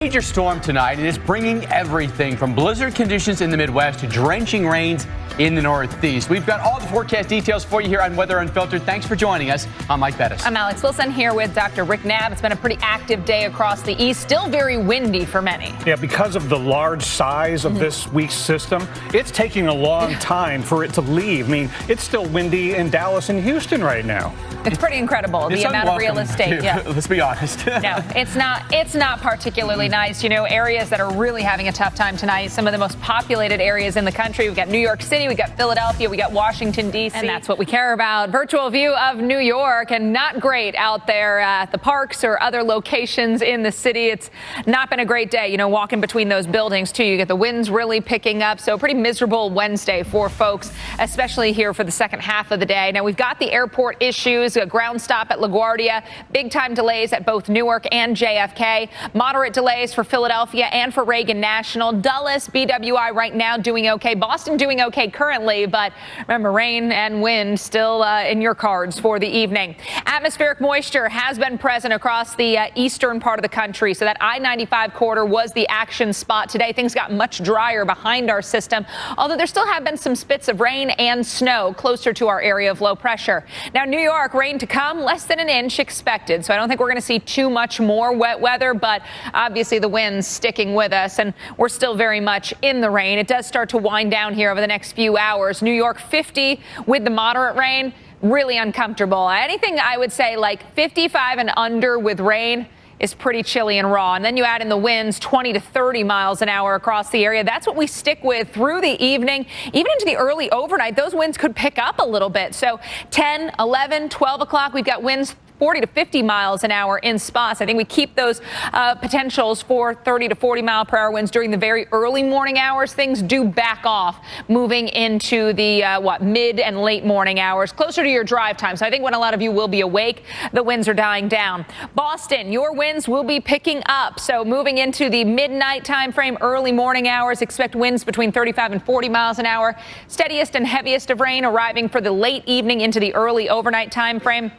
Major storm tonight. It is bringing everything from blizzard conditions in the Midwest to drenching rains in the Northeast. We've got all the forecast details for you here on Weather Unfiltered. Thanks for joining us. I'm Mike Bettis. I'm Alex Wilson here with Dr. Rick Knabb. It's been a pretty active day across the east. Still very windy for many. Yeah, because of the large size of this week's system, it's taking a long time for it to leave. I mean, it's still windy in Dallas and Houston right now. It's pretty incredible, the amount of real estate. Yeah. Let's be honest. No, it's not particularly nice. You know, areas that are really having a tough time tonight, some of the most populated areas in the country. We've got New York City, we've got Philadelphia, we got Washington, D.C. And that's what we care about. Virtual view of New York, and not great out there at the parks or other locations in the city. It's not been a great day, you know, walking between those buildings, too. You get the winds really picking up, so pretty miserable Wednesday for folks, especially here for the second half of the day. Now, we've got the airport issues, a ground stop at LaGuardia, big time delays at both Newark and JFK, moderate delays for Philadelphia and for Reagan National. Dulles, BWI right now doing okay. Boston doing okay currently, but remember, rain and wind still in your cards for the evening. Atmospheric moisture has been present across the eastern part of the country, so that I-95 corridor was the action spot today. Things got much drier behind our system, although there still have been some spits of rain and snow closer to our area of low pressure. Now, New York, rain to come, less than an inch expected, so I don't think we're going to see too much more wet weather, but obviously the wind's sticking with us, and we're still very much in the rain. It does start to wind down here over the next few hours. New York 50 with the moderate rain, really uncomfortable. Anything I would say like 55 and under with rain is pretty chilly and raw. And then you add in the winds, 20 to 30 miles an hour across the area. That's what we stick with through the evening, even into the early overnight. Those winds could pick up a little bit. So 10, 11, 12 o'clock, we've got winds 40 to 50 miles an hour in spots. I think we keep those potentials for 30 to 40 mile per hour winds during the very early morning hours. Things do back off moving into the mid and late morning hours, closer to your drive time. So I think when a lot of you will be awake, the winds are dying down. Boston, your winds will be picking up. So moving into the midnight time frame, early morning hours, expect winds between 35 and 40 miles an hour. Steadiest and heaviest of rain arriving for the late evening into the early overnight time frame.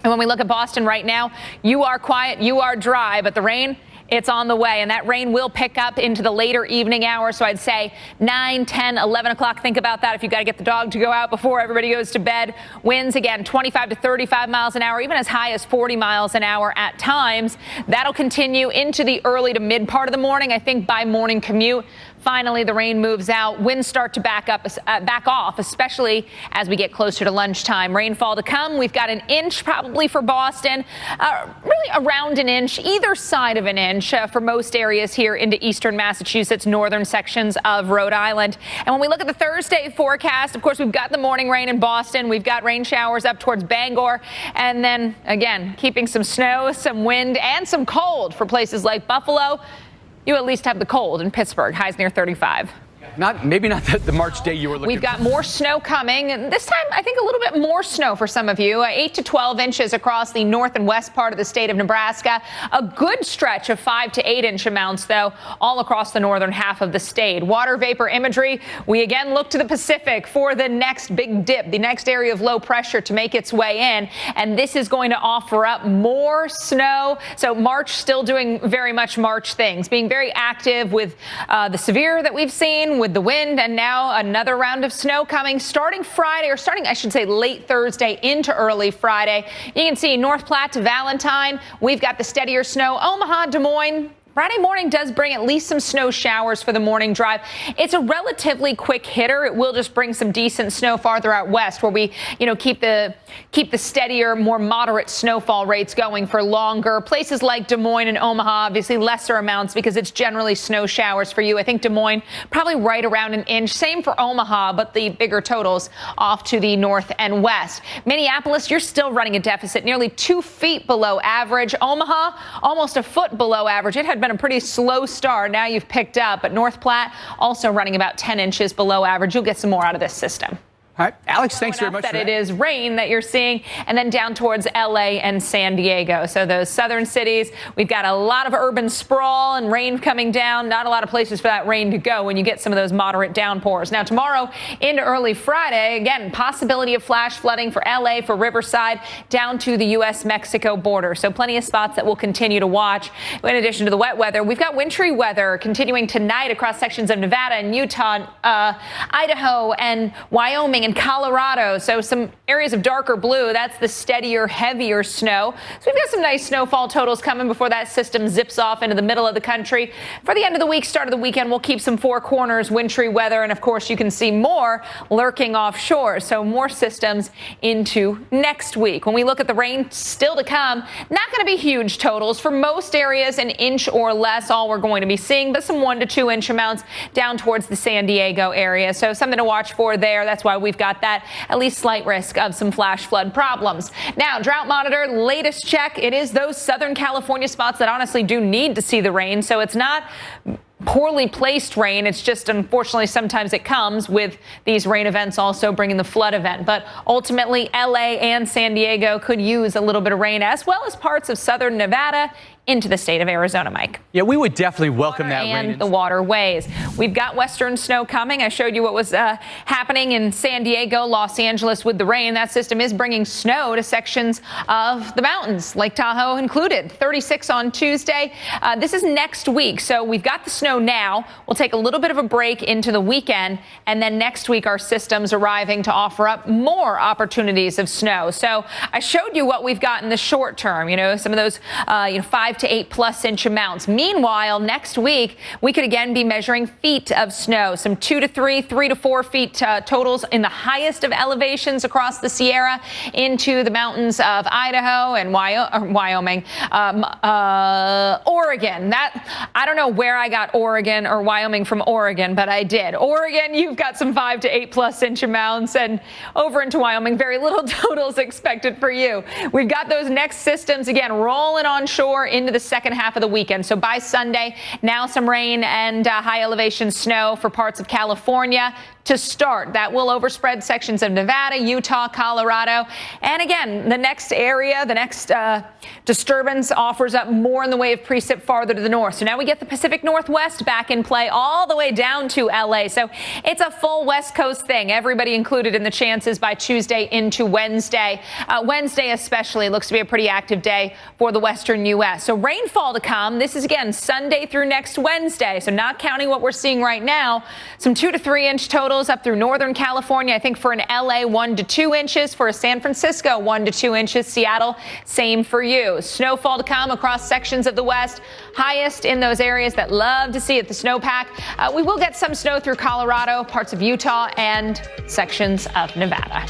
And when we look at Boston right now, you are quiet, you are dry, but the rain, it's on the way, and that rain will pick up into the later evening hours. So I'd say 9, 10, 11 o'clock. Think about that if you've got to get the dog to go out before everybody goes to bed. Winds, again, 25 to 35 miles an hour, even as high as 40 miles an hour at times. That'll continue into the early to mid part of the morning. I think by morning commute, finally, the rain moves out. Winds start to back off, especially as we get closer to lunchtime. Rainfall to come. We've got an inch probably for Boston, really around an inch, either side of an inch for most areas here into eastern Massachusetts, northern sections of Rhode Island. And when we look at the Thursday forecast, of course, we've got the morning rain in Boston. We've got rain showers up towards Bangor. And then, again, keeping some snow, some wind, and some cold for places like Buffalo. You at least have the cold in Pittsburgh, highs near 35. Maybe not the March day you were looking We've got more snow coming. And this time, I think a little bit more snow for some of you. 8 to 12 inches across the north and west part of the state of Nebraska. A good stretch of 5 to 8 inch amounts, though, all across the northern half of the state. Water vapor imagery. We again look to the Pacific for the next big dip, the next area of low pressure to make its way in. And this is going to offer up more snow. So March still doing very much March things, being very active with the severe that we've seen, with the wind, and now another round of snow coming starting Friday, or starting, I should say, late Thursday into early Friday. You can see North Platte to Valentine. We've got the steadier snow. Omaha, Des Moines. Friday morning does bring at least some snow showers for the morning drive. It's a relatively quick hitter. It will just bring some decent snow farther out west, where we, keep the steadier, more moderate snowfall rates going for longer. Places like Des Moines and Omaha, obviously lesser amounts because it's generally snow showers for you. I think Des Moines probably right around an inch. Same for Omaha, but the bigger totals off to the north and west. Minneapolis, you're still running a deficit, nearly 2 feet below average. Omaha, almost a foot below average. It had been a pretty slow start. Now you've picked up, but North Platte also running about 10 inches below average. You'll get some more out of this system. All right, Alex, thanks very much that for that. It is rain that you're seeing, and then down towards LA and San Diego. So those southern cities, we've got a lot of urban sprawl and rain coming down. Not a lot of places for that rain to go when you get some of those moderate downpours. Now tomorrow into early Friday, again, possibility of flash flooding for LA, for Riverside, down to the U.S.-Mexico border. So plenty of spots that we'll continue to watch. In addition to the wet weather, we've got wintry weather continuing tonight across sections of Nevada and Utah, Idaho and Wyoming and Colorado. So some areas of darker blue, that's the steadier, heavier snow. So we've got some nice snowfall totals coming before that system zips off into the middle of the country. For the end of the week, start of the weekend, we'll keep some four corners, wintry weather. And of course, you can see more lurking offshore. So more systems into next week. When we look at the rain still to come, not going to be huge totals. For most areas, an inch or less, all we're going to be seeing, but some 1 to 2 inch amounts down towards the San Diego area. So something to watch for there. That's why we've got that at least slight risk of some flash flood problems. Now, drought monitor, latest check. It is those Southern California spots that honestly do need to see the rain. So it's not poorly placed rain. It's just, unfortunately, sometimes it comes with these rain events also bringing the flood event. But ultimately, LA and San Diego could use a little bit of rain, as well as parts of southern Nevada into the state of Arizona, Mike. Yeah, we would definitely welcome that rain. And the waterways. We've got western snow coming. I showed you what was happening in San Diego, Los Angeles with the rain. That system is bringing snow to sections of the mountains, Lake Tahoe included. 36 on Tuesday. This is next week. So we've got the snow now. We'll take a little bit of a break into the weekend. And then next week, our system's arriving to offer up more opportunities of snow. So I showed you what we've got in the short term. You know, some of those 5 to 8+ inch amounts. Meanwhile, next week, we could again be measuring feet of snow, some 2 to 3, 3 to 4 feet totals in the highest of elevations across the Sierra into the mountains of Idaho and Wyoming, Oregon. I don't know where I got Oregon or Wyoming from Oregon, but I did. Oregon, you've got some 5 to 8+ inch amounts, and over into Wyoming, very little totals expected for you. We've got those next systems again rolling onshore into the second half of the weekend. So by Sunday, now some rain and high elevation snow for parts of California to start. That will overspread sections of Nevada, Utah, Colorado. And again, the next area, the next disturbance offers up more in the way of precip farther to the north. So now we get the Pacific Northwest back in play all the way down to LA. So it's a full West Coast thing. Everybody included in the chances by Tuesday into Wednesday. Wednesday especially looks to be a pretty active day for the western U.S. So rainfall to come. This is again Sunday through next Wednesday. So not counting what we're seeing right now, some 2 to 3 inch totals up through Northern California. I think for an LA 1 to 2 inches, for a San Francisco 1 to 2 inches, Seattle same for you. Snowfall to come across sections of the West, highest in those areas that love to see it, the snowpack. We will get some snow through Colorado, parts of Utah, and sections of Nevada.